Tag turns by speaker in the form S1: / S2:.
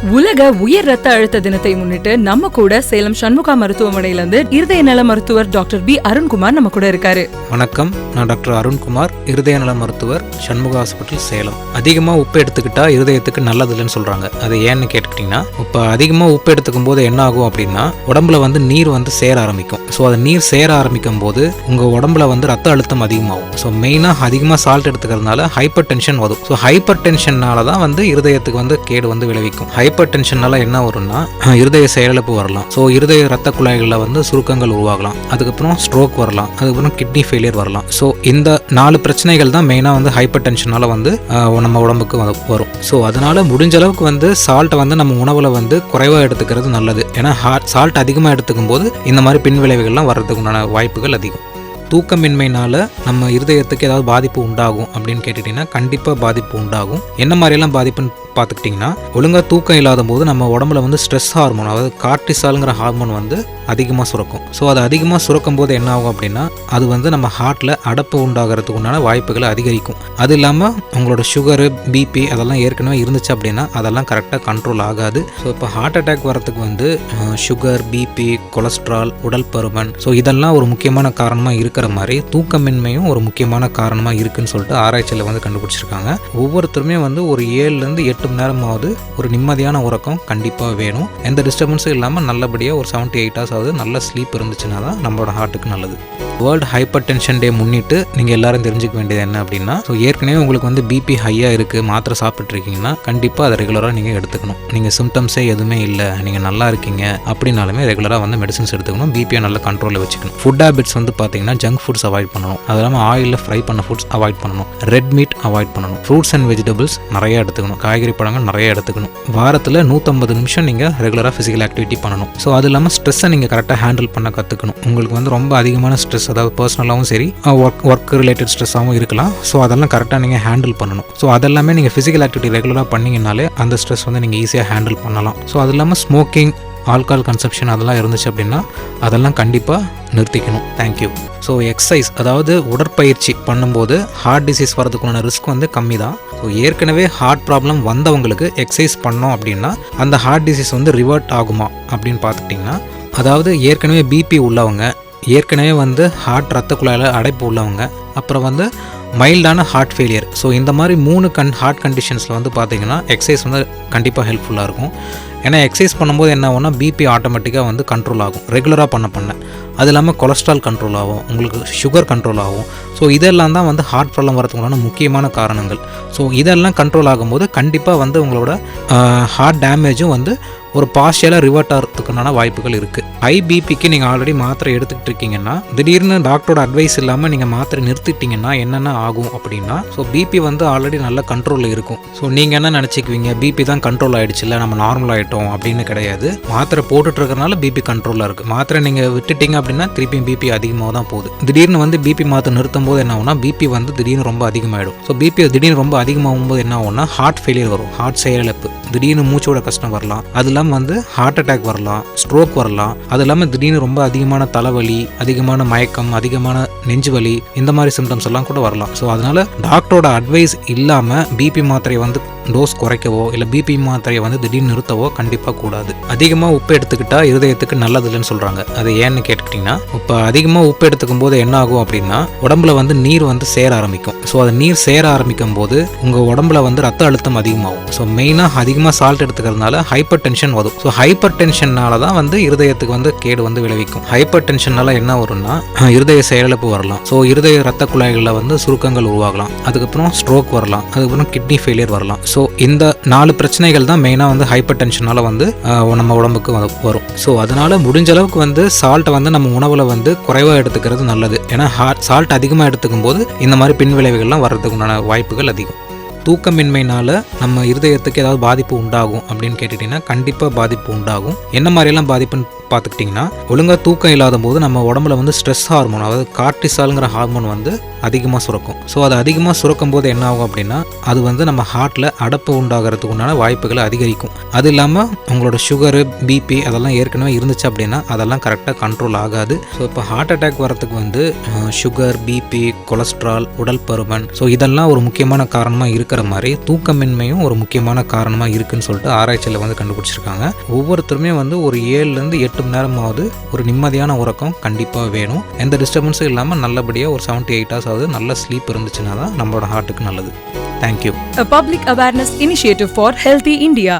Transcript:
S1: உலக உயர் ரத்த அழுத்த தினத்தை முன்னிட்டு நம்ம கூட சேலம் சண்முகா மருத்துவமனையில இருந்து இருதய நல மருத்துவர் டாக்டர் பி அருண்குமார் நம்ம கூட இருக்காரு.
S2: வணக்கம், நான் டாக்டர் அருண்குமார், இருதய நல மருத்துவர், சண்முகா ஹாஸ்பிட்டல், சேலம். அதிகமாக உப்பு எடுத்துக்கிட்டா இருதயத்துக்கு நல்லது இல்லைன்னு சொல்றாங்க. அது ஏன்னு கேட்டுக்கிட்டீங்கன்னா, இப்போ அதிகமாக உப்பு எடுத்துக்கும் போது என்ன ஆகும் அப்படின்னா உடம்புல நீர் சேர ஆரம்பிக்கும். ஸோ அது நீர் சேர ஆரம்பிக்கும் போது உங்க உடம்புல ரத்த அழுத்தம் அதிகமாகும். ஸோ மெயினாக அதிகமாக சால்ட் எடுத்துக்கிறதுனால ஹைப்பர் டென்ஷன் வரும். ஸோ ஹைப்பர் டென்ஷனால தான் இருதயத்துக்கு கேடு விளைவிக்கும். ஹைப்பர் டென்ஷனால என்ன வரும்னா இருதய செயலிழப்பு வரலாம். ஸோ இருதய ரத்த குழாய்களில் சுருக்கங்கள் உருவாகலாம். அதுக்கப்புறம் ஸ்ட்ரோக் வரலாம். அதுக்கப்புறம் கிட்னி ஃபெயிலியர் வரலாம். ஸோ இந்த 4 பிரச்சனைகள் தான் மெயினாக ஹைப்பர் டென்ஷனால நம்ம உடம்புக்கு வரும். ஸோ அதனால முடிஞ்ச அளவுக்கு சால்ட்டை நம்ம உணவில் குறைவாக எடுத்துக்கிறது நல்லது. ஏன்னா சால்ட் அதிகமாக எடுத்துக்கும் போது இந்த மாதிரி பின் விளைவுகள்லாம் வர்றதுக்கு உண்டான வாய்ப்புகள் அதிகம். தூக்கமின்மையினால நம்ம இருதயத்துக்கு ஏதாவது பாதிப்பு உண்டாகும் அப்படின்னு கேட்டுட்டிங்கன்னா கண்டிப்பாக பாதிப்பு உண்டாகும். என்ன மாதிரியெல்லாம் பாதிப்புன்னு பார்த்துக்கிட்டிங்கன்னா, ஒழுங்காக தூக்கம் இல்லாத போது நம்ம உடம்புல ஸ்ட்ரெஸ் ஹார்மோன், அதாவது கார்டிசால்ங்கிற ஹார்மோன் அதிகமாக சுரக்கும். ஸோ அது அதிகமாக சுரக்கும் போது என்ன ஆகும் அப்படின்னா அது நம்ம ஹார்ட்டில் அடப்பு உண்டாகிறதுக்கு உண்டான வாய்ப்புகளை அதிகரிக்கும். அது இல்லாமல் உங்களோட சுகரு, பிபி அதெல்லாம் ஏற்கனவே இருந்துச்சு அப்படின்னா அதெல்லாம் கரெக்டாக கண்ட்ரோல் ஆகாது. ஸோ இப்போ ஹார்ட் அட்டாக் வரத்துக்கு சுகர், பிபி, கொலஸ்ட்ரால், உடல் பருமன், ஸோ இதெல்லாம் ஒரு முக்கியமான காரணமாக இருக்கிற மாதிரி தூக்கமின்மையும் ஒரு முக்கியமான காரணமாக இருக்குன்னு சொல்லிட்டு ஆராய்ச்சியில் கண்டுபிடிச்சிருக்காங்க. ஒவ்வொருத்தருமே ஒரு 7லேருந்து 8 மணி நேரமாவது ஒரு நிம்மதியான உறக்கம் கண்டிப்பாக வேணும். எந்த டிஸ்டர்பன்ஸும் இல்லாமல் நல்லபடியாக ஒரு 7-8 hours ஆகுது நல்ல ஸ்லீப் இருந்துச்சுன்னா தான் நம்மளோட ஹார்ட்டுக்கு நல்லது. வேர்ல்டு ஹைப்பர் டென்ஷன் டே முன்னிட்டு நீங்கள் எல்லாரும் தெரிஞ்சுக்க வேண்டியது என்ன அப்படின்னா, ஸோ ஏற்கனவே உங்களுக்கு பிபி ஹையாக இருக்குது, மாத்திரை சாப்பிட்ருக்கீங்கன்னா கண்டிப்பாக அதை ரெகுலராக நீங்கள் எடுத்துக்கணும். நீங்கள் சிம்டம்ஸே எதுவுமே இல்லை, நீங்கள் நல்லா இருக்கீங்க அப்படின்னாலுமே ரெகுலராக மெடிசன்ஸ் எடுத்துக்கணும். பிபியை நல்ல கண்ட்ரோலில் வச்சுக்கணும். ஃபுட் ஹேபிட்ஸ் பார்த்தீங்கன்னா ஜங்க் ஃபுட்ஸ் அவாய்ட் பண்ணணும். அது இல்லாமல் ஆயிலில் ஃப்ரை பண்ண ஃபுட்ஸ் அவாய்ட் பண்ணணும். ரெட் மீட் அவாய்ட் பண்ணணும். ஃப்ரூட்ஸ் அண்ட் வெஜிடபிள்ஸ் நிறைய எடுத்துக்கணும். காய்கறி பழங்கள் நிறைய எடுத்துக்கணும். வாரத்தில் 150 நிமிஷம் நீங்கள் ரெகுலராக ஃபிசிக்கல் ஆக்டிவிட்டி பண்ணணும். ஸோ அது இல்லாமல் ஸ்ட்ரெஸ்ஸை நீங்கள் கரெக்டாக ஹேண்டில் பண்ண கற்றுக்கணும். உங்களுக்கு ரொம்ப அதிகமான ஸ்ட்ரெஸ், அதாவது பர்சனலாகவும் சரி ஒர்க் ரிலேட்டட் ஸ்ட்ரெஸ்ஸாகவும் இருக்கலாம். ஸோ அதெல்லாம் கரெக்டாக நீங்கள் ஹேண்டில் பண்ணணும். ஸோ அதெல்லாமே நீங்கள் ஃபிசிக்கல் ஆக்டிவிட்டி ரெகுலராக பண்ணிங்கனாலே அந்த ஸ்ட்ரெஸ் நீங்கள் ஈஸியாக ஹேண்டில் பண்ணலாம். ஸோ அது இல்லாமல் ஸ்மோக்கிங், ஆல்கஹால் கன்சப்ஷன் அதெல்லாம் இருந்துச்சு அப்படின்னா அதெல்லாம் கண்டிப்பாக நிறுத்திக்கணும். தேங்க்யூ. ஸோ எக்ஸசைஸ், அதாவது உடற்பயிற்சி பண்ணும்போது ஹார்ட் டிசீஸ் வரதுக்குள்ள ரிஸ்க் கம்மி தான். ஸோ ஏற்கனவே ஹார்ட் ப்ராப்ளம் வந்தவங்களுக்கு எக்ஸசைஸ் பண்ணோம் அப்படின்னா அந்த ஹார்ட் டிசீஸ் ரிவர்ட் ஆகுமா அப்படின்னு பார்த்துக்கிட்டிங்கன்னா, அதாவது ஏற்கனவே பிபி உள்ளவங்க, ஏற்கனவே ஹார்ட் ரத்த குழாயில் அடைப்பு உள்ளவங்க, அப்புறம் மைல்டான ஹார்ட் ஃபெயிலியர், ஸோ இந்த மாதிரி 3 ஹார்ட் கண்டிஷன்ஸில் பார்த்தீங்கன்னா எக்ஸசைஸ் கண்டிப்பாக ஹெல்ப்ஃபுல்லாக இருக்கும். ஏன்னா எக்ஸசைஸ் பண்ணும்போது என்ன ஆகும்னா பிபி ஆட்டோமேட்டிக்காக கண்ட்ரோல் ஆகும் ரெகுலராக பண்ண. அது இல்லாமல் கொலஸ்ட்ரால் கண்ட்ரோல் ஆகும், உங்களுக்கு சுகர் கண்ட்ரோல் ஆகும். ஸோ இதெல்லாம் தான் ஹார்ட் ப்ராப்ளம் வரதுக்குள்ளான முக்கியமான காரணங்கள். ஸோ இதெல்லாம் கண்ட்ரோல் ஆகும்போது கண்டிப்பாக உங்களோட ஹார்ட் டேமேஜும் ஒரு பார்ஷியலாக ரிவர்ட் ஆகிறதுக்குண்டான வாய்ப்புகள் இருக்குது. ஹை பிபிக்கு நீங்கள் ஆல்ரெடி மாத்திரை எடுத்துக்கிட்டு இருக்கீங்கன்னா திடீர்னு டாக்டரோட அட்வைஸ் இல்லாமல் நீங்கள் மாத்திரை நிறுத்திட்டீங்கன்னா என்னென்ன ஆகும் அப்படின்னா, ஸோ பிபி ஆல்ரெடி நல்ல கண்ட்ரோலில் இருக்கும். ஸோ நீங்கள் என்ன நினச்சிக்குவீங்க, பிபி தான் கண்ட்ரோல் ஆகிடுச்சு, இல்லை நம்ம நார்மல் ஆகிட்டோம் அப்படின்னு கிடையாது. மாத்திரை போட்டுட்டு இருக்கிறனால பிபி கண்ட்ரோலில் இருக்குது. மாத்திரை நீங்கள் விட்டுட்டீங்க அப்படின்னா திருப்பியும் பிபி அதிகமாக தான் போகுது. திடீர்னு பிபி மாத்திரை நிறுத்தும் போது என்ன ஆகும்னா பிபி திடீர்னு ரொம்ப அதிகமாகிடும். ஸோ பிபி திடீர்னு ரொம்ப அதிகமாகும் போது என்ன ஆகும்னா ஹார்ட் ஃபெயிலியர் வரும், ஹார்ட் செயலிழப்பு, திடீர்னு மூச்சோட கஷ்டம் வரலாம். அது இல்லாமல் ஹார்ட் அட்டாக் வரலாம், ஸ்ட்ரோக் வரலாம். அது இல்லாமல் திடீர்னு ரொம்ப அதிகமான தலைவலி, அதிகமான மயக்கம், அதிகமான நெஞ்சு வலி, இந்த மாதிரி சிம்டம்ஸ் எல்லாம் கூட வரலாம். ஸோ அதனால டாக்டரோட அட்வைஸ் இல்லாமல் பிபி மாத்திரையை டோஸ் குறைக்கவோ இல்லை பிபி மாத்திரையை திடீர்னு நிறுத்தவோ கண்டிப்பாக கூடாது. அதிகமாக உப்பு எடுத்துக்கிட்டா இருதயத்துக்கு நல்லது இல்லைன்னு சொல்கிறாங்க. அது ஏன்னு கேட்டுக்கிட்டிங்கன்னா, இப்போ அதிகமாக உப்பு எடுத்துக்கும் போது என்ன ஆகும் அப்படின்னா உடம்புல நீர் சேர ஆரம்பிக்கும். ஸோ அது நீர் சேர ஆரம்பிக்கும் போது உங்கள் உடம்புல ரத்த அழுத்தம் அதிகமாகும். ஸோ மெயினாக அதிகமாக சால்ட் எடுத்துக்கிறதுனால ஹைப்பர் டென்ஷன் வரும். ஸோ ஹைப்பர் டென்ஷனால தான் இருதயத்துக்கு கேடு விளைவிக்கும். ஹைப்பர் டென்ஷனால என்ன வரும்னா இருதய செயலிழப்பு வரலாம். ஸோ இருதய ரத்த குழாய்களில் சுருக்கங்கள் உருவாகலாம். அதுக்கப்புறம் ஸ்ட்ரோக் வரலாம். அதுக்கப்புறம் கிட்னி ஃபெயிலியர் வரலாம். ஸோ இந்த 4 பிரச்சனைகள் தான் மெயினாக ஹைப்பர் டென்ஷனால நம்ம உடம்புக்கு வரும். ஸோ அதனால முடிஞ்ச அளவுக்கு சால்ட்டை நம்ம உணவில் குறைவாக எடுத்துக்கிறது நல்லது. ஏன்னா சால்ட் அதிகமாக எடுத்துக்கும் போது இந்த மாதிரி பின் விளைவுகள்லாம் வர்றதுக்கு உண்டான வாய்ப்புகள் அதிகம். தூக்கமின்மையினால நம்ம இருதயத்துக்கு ஏதாவது பாதிப்பு உண்டாகும் அப்படின்னு கேட்டுட்டிங்கன்னா கண்டிப்பாக பாதிப்பு உண்டாகும். என்ன மாதிரியெல்லாம் பாதிப்புன்னு பார்த்துக்கிட்டிங்கன்னா ஒழுங்காக தூக்கம் இல்லாத போது நம்ம உடம்புல வந்து ஸ்ட்ரெஸ் ஹார்மோன், அதாவது கார்டிசால்ங்கிற ஹார்மோன் வந்து அதிகமாக சுரக்கும். ஸோ அது அதிகமாக சுரக்கும் போது என்ன ஆகும் அப்படின்னா அது வந்து நம்ம ஹார்ட்டில் அடப்பு உண்டாகிறதுக்கு உண்டான வாய்ப்புகளை அதிகரிக்கும். அது இல்லாமல் உங்களோட சுகரு, பிபி அதெல்லாம் ஏற்கனவே இருந்துச்சு அப்படின்னா அதெல்லாம் கரெக்டாக கண்ட்ரோல் ஆகாது. ஸோ இப்போ ஹார்ட் அட்டாக் வரத்துக்கு வந்து சுகர், பிபி, கொலஸ்ட்ரால், உடல் பருமன், ஸோ இதெல்லாம் ஒரு முக்கியமான காரணமாக இருக்கிற மாதிரி தூக்கமின்மையும் ஒரு முக்கியமான காரணமாக இருக்குன்னு சொல்லிட்டு ஆராய்ச்சியில் வந்து கண்டுபிடிச்சிருக்காங்க. ஒவ்வொருத்தருமே வந்து ஒரு 7லேருந்து 8 மணி நேரமாவது ஒரு நிம்மதியான உறக்கம் கண்டிப்பாக வேணும். எந்த டிஸ்டர்பன்ஸும் இல்லாமல் நல்லபடியாக ஒரு 7 to 8 hours ஆகுது நல்ல ஸ்லீப் இருந்துச்சுன்னா தான் நம்மளோட ஹார்ட்டுக்கு நல்லது. Thank you.
S1: A public awareness initiative for Healthy India.